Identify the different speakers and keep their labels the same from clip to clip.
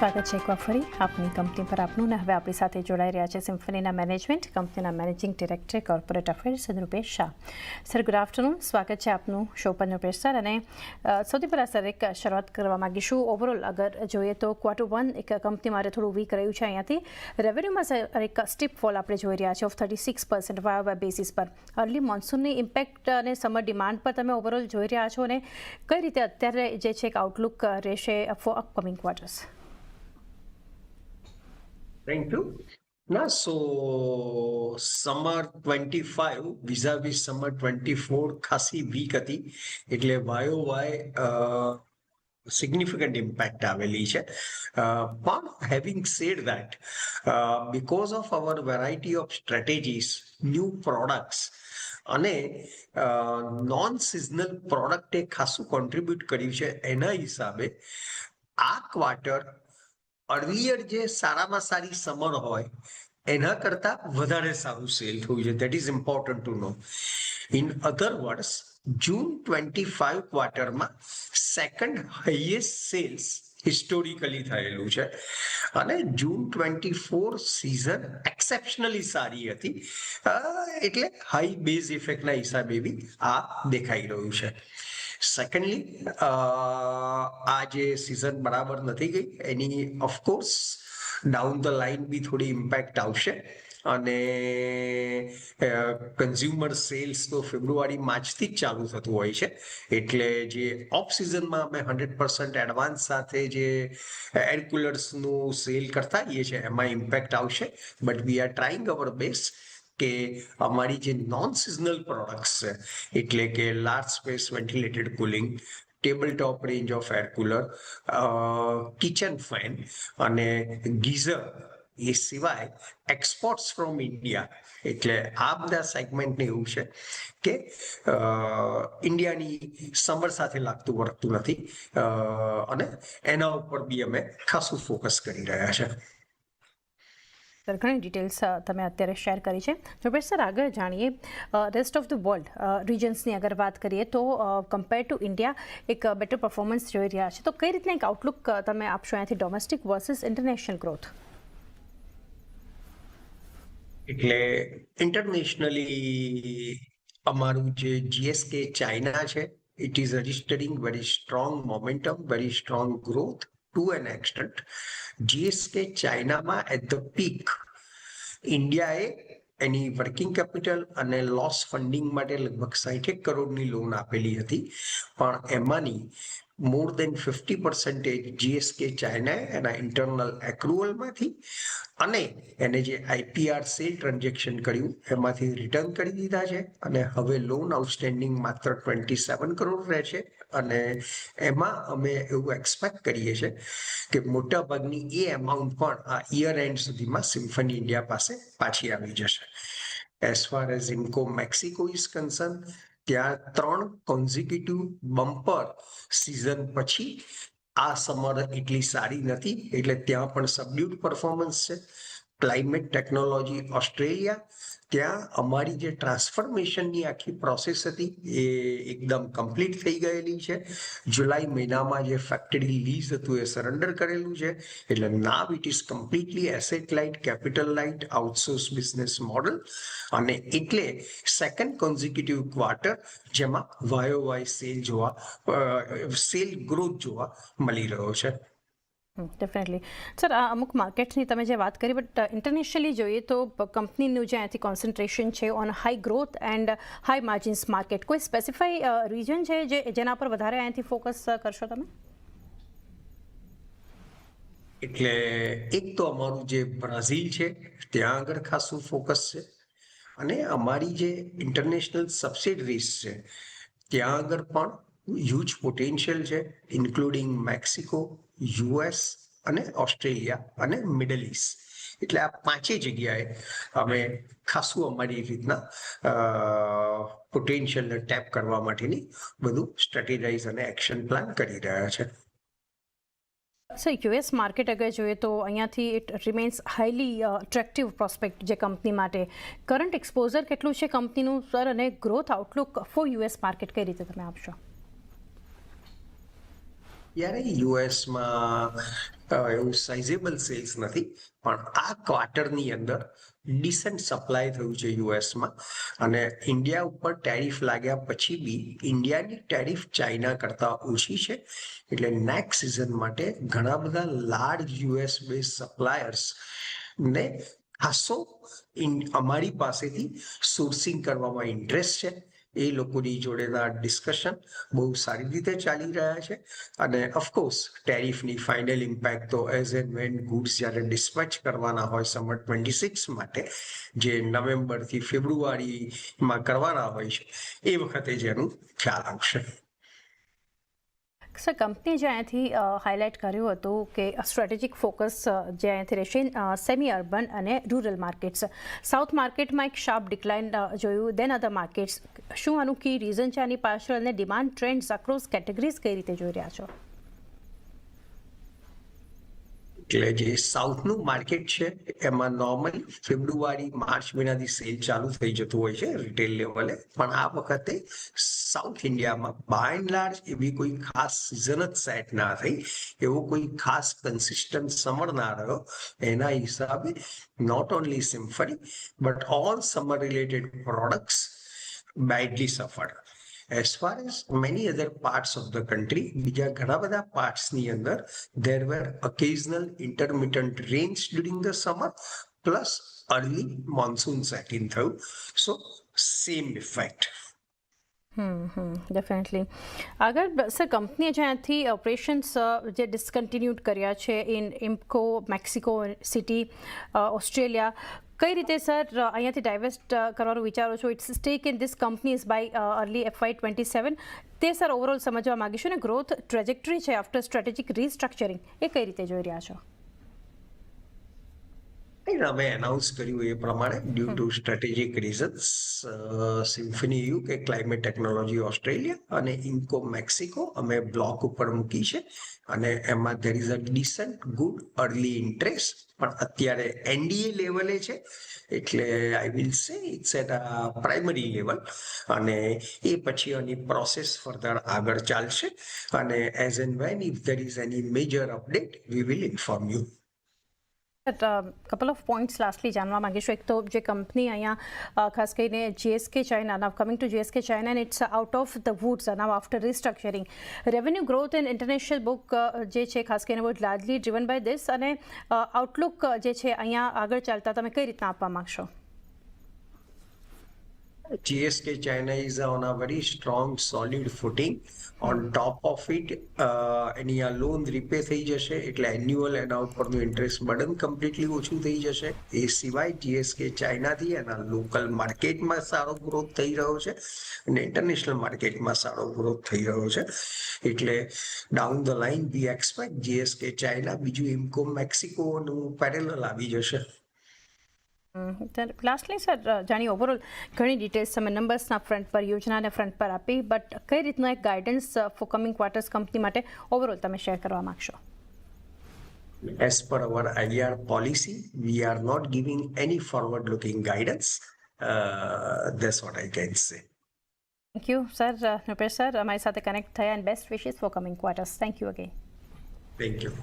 Speaker 1: સ્વાગત છે એકવાર ફરી આપની કંપની પર આપનું ને હવે આપણી સાથે જોડાઈ રહ્યા છે સિમ્ફનીના મેનેજમેન્ટ કંપનીના managing director corporate affairs Rupesh Shah. Sir good afternoon, સ્વાગત છે આપનું શો પર રૂપેશ સર. અને સૌથી પહેલાં સર એક શરૂઆત કરવા માગીશું. ઓવરઓલ અગર જોઈએ તો Q1 એક કંપની માટે થોડું વીક રહ્યું છે. અહીંયાથી રેવન્યુમાં સર એક સ્ટીપ ફોલ આપણે જોઈ રહ્યા છે ઓફ 36% વાય બેસિસ પર. અર્લી મોન્સૂનની ઇમ્પેક્ટ અને સમર ડિમાન્ડ પર તમે ઓવરઓલ જોઈ રહ્યા છો અને કઈ રીતે અત્યારે જે છે એક આઉટલુક રહેશે for upcoming quarters?
Speaker 2: Thank you. Now, so summer 25 vis-a-vis summer 24 ખાસી વીક હતી એટલે YOY significant impact આવેલી છે. પણ having said that, because of our variety of strategies, new products અને નોન સિઝનલ પ્રોડક્ટે ખાસું કોન્ટ્રીબ્યુટ કર્યું છે, એના હિસાબે આ ક્વાર્ટર અર્લિયર જે સારામાં સારી સમર હોય એના કરતા વધારે સારું સેલ થયું છે. That is important to know. In other words, June 25 ક્વાર્ટરમાં સેકન્ડ હાઈએસ્ટ સેલ્સ હિસ્ટોરિકલી થયેલું છે અને જૂન 24 સિઝન એક્સેપ્શનલી સારી હતી, એટલે હાઈ બેઝ ઇફેક્ટના હિસાબે બી આ દેખાઈ રહ્યું છે. સેકન્ડલી, આ જે સિઝન બરાબર નથી ગઈ એની ઓફકોર્સ ડાઉન ધ લાઇન બી થોડી ઇમ્પેક્ટ આવશે અને કન્ઝ્યુમર સેલ્સ તો ફેબ્રુઆરી માર્ચથી જ ચાલુ થતું હોય છે, એટલે જે ઓફ સિઝનમાં અમે 100% એડવાન્સ સાથે જે એર કુલર્સનું સેલ કરતા હોઈએ છીએ એમાં ઇમ્પેક્ટ આવશે. But we are trying our best કે અમારી જે નોન સિઝનલ પ્રોડક્ટ્સ છે, એટલે કે large space ventilated cooling, table top range of air cooler, kitchen fan અને ગીઝર, એ સિવાય એક્સપોર્ટ્સ ફ્રોમ ઇન્ડિયા, એટલે આ બધા સેગમેન્ટને એવું છે કે ઇન્ડિયાની સમર સાથે લાગતું વર્તતું નથી અને એના ઉપર બી અમે ખાસું ફોકસ કરી રહ્યા છે.
Speaker 1: સર ઘણી ડિટેલ્સ તમે અત્યારે શેર કરી છે. રૂપેશ સર, આગળ જાણીએ રેસ્ટ ઓફ ધ વર્લ્ડ રિજન્સની અગર વાત કરીએ તો કમ્પેર ટુ ઇન્ડિયા એક બેટર પરફોર્મન્સ જોઈ રહ્યા છે, તો કઈ રીતના એક આઉટલુક તમે આપશો અહીંયાથી ડોમેસ્ટિક વર્સિસ ઇન્ટરનેશનલ ગ્રોથ?
Speaker 2: એટલે ઇન્ટરનેશનલી અમારું જે GSK ચાઇના છે, it is registering very strong momentum, very strong growth to an extent. GSK ચાઇનામાં એટ ધ પીક ઇન્ડિયાએ એની વર્કિંગ કેપિટલ અને લોસ ફંડિંગ માટે લગભગ 60 કરોડની લોન આપેલી હતી, પણ એમાંની મોર દેન 50% GSK ચાઇનાએ એના ઇન્ટરનલ એક્રુઅલમાંથી અને એને જે IPR સેલ ટ્રાન્ઝેક્શન કર્યું એમાંથી રિટર્ન કરી દીધા છે અને હવે લોન આઉટસ્ટેન્ડિંગ માત્ર 27 કરોડ રહે છે. અને એમાં અમે એવું એક્સપેક્ટ કરીએ છીએ કે મોટા ભાગની એ અમાઉન્ટ પણ આ યર એન્ડ સુધીમાં સિમ્ફની ઇન્ડિયા પાસે પાછી આવી જશે. As far as Inco Mexico is concern, ત્યાં 3 કોન્ઝિક્યુટિવ બમ્પર સિઝન પછી આ સમર એટલી સારી નથી, એટલે ત્યાં પણ સબડ્યુડ પરફોર્મન્સ છે. ક્લાઇમેટ ટેકનોલોજી ઓસ્ટ્રેલિયા, ત્યાં અમારી જે ટ્રાન્સફોર્મેશનની આખી પ્રોસેસ હતી એ એકદમ કમ્પ્લીટ થઈ ગયેલી છે. જુલાઈ મહિનામાં જે ફેક્ટરી લીઝ હતું એ સરેન્ડર કરેલું છે, એટલે now it is completely asset light, capital light, outsource business model, અને એટલે સેકન્ડ કોન્ઝિક્યુટિવ ક્વાર્ટર જેમાં YOY સેલ ગ્રોથ જોવા મળી રહ્યો છે.
Speaker 1: ડેફિનેટલી. સર, અમુક માર્કેટ્સની તમે જે વાત કરી, બટ ઇન્ટરનેશનલી જોઈએ તો કંપનીનું જે અહીંયાથી કોન્સન્ટ્રેશન છે on high growth and high margins market, કોઈ સ્પેસિફાઈ રીજન છે જેના પર વધારે અહીંયાથી ફોકસ કરશો તમે?
Speaker 2: એટલે એક તો અમારું જે બ્રાઝિલ છે ત્યાં આગળ ખાસું ફોકસ છે, અને અમારી જે ઇન્ટરનેશનલ સબસિડરીઝ છે ત્યાં આગળ પણ હ્યુજ પોટેન્શિયલ છે, ઇન્ક્લુડિંગ મેક્સિકો, US અને ઓસ્ટ્રેલિયા અને મિડલ ઇસ્ટ. એટલે આ 5 જગ્યાએ અમે ખાસું અમારી રીતના પોટેન્શિયલને ટેપ કરવા માટેની બધું સ્ટ્રેટેજાઇઝ અને એક્શન પ્લાન કરી રહ્યા છે.
Speaker 1: સર, US માર્કેટ અગર જોઈએ તો અહીંયાથી it remains highly attractive prospect જે કંપની માટે. કરંટ એક્સપોઝર કેટલું છે કંપનીનું સર, અને growth outlook for US market કઈ રીતે તમે આપશો?
Speaker 2: ત્યારે યુએસમાં એવું સાઇઝેબલ સેલ્સ નથી, પણ આ ક્વાર્ટરની અંદર ડિસન્ટ સપ્લાય થયું છે યુએસમાં. અને ઇન્ડિયા ઉપર ટેરિફ લાગ્યા પછી બી ઇન્ડિયાની ટેરિફ ચાઇના કરતાં ઓછી છે. એટલે નેક્સ્ટ સિઝન માટે ઘણા બધા લાર્જ યુએસ બેઝ સપ્લાયર્સ ને ખાસો અમારી પાસેથી સોર્સિંગ કરવામાં ઇન્ટરેસ્ટ છે. એ લોકોની જોડેના ડિસ્કશન બહુ સારી રીતે ચાલી રહ્યા છે. અને ઓફકોર્સ ટેરિફની ફાઇનલ ઇમ્પેક્ટ તો એઝ એન્ડ વેન ગુડ્સ જ્યારે ડિસ્પેચ કરવાના હોય સમર 26 માટે, જે નવેમ્બરથી ફેબ્રુઆરીમાં કરવાના હોય છે, એ વખતે જ એનું ખ્યાલ આવશે.
Speaker 1: સર, કંપનીએ જે અહીંયાથી હાઇલાઇટ કર્યું હતું કે સ્ટ્રેટેજિક ફોકસ જે અહીંયાથી રહેશે સેમી અર્બન અને રૂરલ માર્કેટ્સ. સાઉથ માર્કેટમાં એક શાર્પ ડિક્લાઇન જોયું, દેન અધર માર્કેટ્સ. શું આનું કી રીઝન છે આની પાછળ, અને ડિમાન્ડ ટ્રેન્ડ્સ અક્રોસ કેટેગરીઝ કઈ રીતે જોઈ રહ્યા છો?
Speaker 2: એટલે જે સાઉથનું માર્કેટ છે એમાં નોર્મલી ફેબ્રુઆરી માર્ચ મહિનાથી સેલ ચાલુ થઈ જતું હોય છે રિટેલ લેવલે. પણ આ વખતે સાઉથ ઇન્ડિયામાં બાય એન્ડ લાર્જ એવી કોઈ ખાસ સિઝન જ સેટ ના થઈ, એવો કોઈ ખાસ કન્સિસ્ટન્ટ સમર ના રહ્યો. એના હિસાબે not only Symphony but all summer related products badly suffered. As far as many other parts of the country, બીજા ઘણા બધા પાર્ટ્સની અંદર there were occasional intermittent rains during the summer plus early monsoon set in થયું. So same effect.
Speaker 1: Definitely. આગળ sir, કંપનીએ જે અહીંયાથી operations જે ડિસકન્ટિન્યુડ કર્યા છે in Impco, Mexico City, Australia, કઈ રીતે સર અહીંયાથી ડાયવેસ્ટ કરવાનું વિચારો છો? It's stake in this companies by early FY27. તે સર ઓવરઓલ સમજવા માંગીશું, ને ગ્રોથ ટ્રેજેક્ટરી છે આફ્ટર સ્ટ્રેટેજિક રીસ્ટ્રક્ચરિંગ એ કઈ રીતે જોઈ રહ્યા છો?
Speaker 2: અમે એનાઉન્સ કર્યું એ પ્રમાણે due to strategic reasons Symphony UK climate technology Australia અને ઇન્કો મેક્સિકો અમે બ્લોક ઉપર મૂકી છે. અને એમાં there is a decent good early interest, પણ અત્યારે NDA લેવલે છે. એટલે I will say it's at a primary level. અને એ પછી એની પ્રોસેસ ફર્ધર આગળ ચાલશે. અને as and when if there is any major update we will inform you.
Speaker 1: Couple of points lastly જાણવા માંગીશું. એક તો જે કંપની અહીંયા ખાસ કરીને GSK China, now coming to GSK China, and it's out of the woods now after restructuring. Revenue growth and international book જે છે ખાસ કરીને બહુ લાર્જલી ડ્રિવન બાય ધીસ, અને આઉટલુક જે છે અહીંયા આગળ ચાલતા તમે કઈ રીતના આપવા માંગશો?
Speaker 2: GSK China is on a very strong, solid footing. On top of it, એની આ લોન રીપે થઈ જશે, એટલે એન્યુઅલ એના ઉપરનું ઇન્ટરેસ્ટ બર્ડન કમ્પ્લીટલી ઓછું થઈ જશે. એ સિવાય GSK ચાઇનાથી એના લોકલ માર્કેટમાં સારો ગ્રોથ થઈ રહ્યો છે અને ઇન્ટરનેશનલ માર્કેટમાં સારો ગ્રોથ થઈ રહ્યો છે. એટલે down the line we expect GSK China બીજું ઇમ્કો મેક્સિકોનું પેરેલલ આવી જશે.
Speaker 1: લાસ્ટલી સર, જાણી ઓવરઓલ ઘણી ડિટેલ્સ તમે નંબર્સના ફ્રન્ટ પર, યોજનાના ફ્રન્ટ પર આપી, બટ કઈ રીતનો એક guidance four coming quarters company માટે ઓવરઓલ તમે શેર કરવા માંગશો?
Speaker 2: As per our IR policy, we are not giving any forward-looking guidance. That's what I can say.
Speaker 1: Thank you sir. Nrupesh sir અમારી સાથે કનેક્ટ થયા, and best wishes for coming quarters. Thank you again.
Speaker 2: Thank you.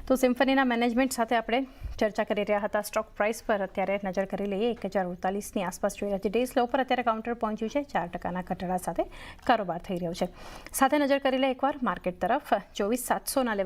Speaker 1: તો સિમ્ફનીના management સાથે આપણે ચર્ચા કરી રહ્યા હતા સ્ટોક પ્રાઇસ પર. અત્યારે નજર કરી લઈએ 1048ની આસપાસ જોઈ રહ્યા છે. ડે સ્લો પર અત્યારે કાઉન્ટર પહોંચ્યું છે, 4% ઘટાડા સાથે કારોબાર થઈ રહ્યો છે. સાથે નજર કરી લઈએ એકવાર માર્કેટ તરફ. 24700ના લેવલ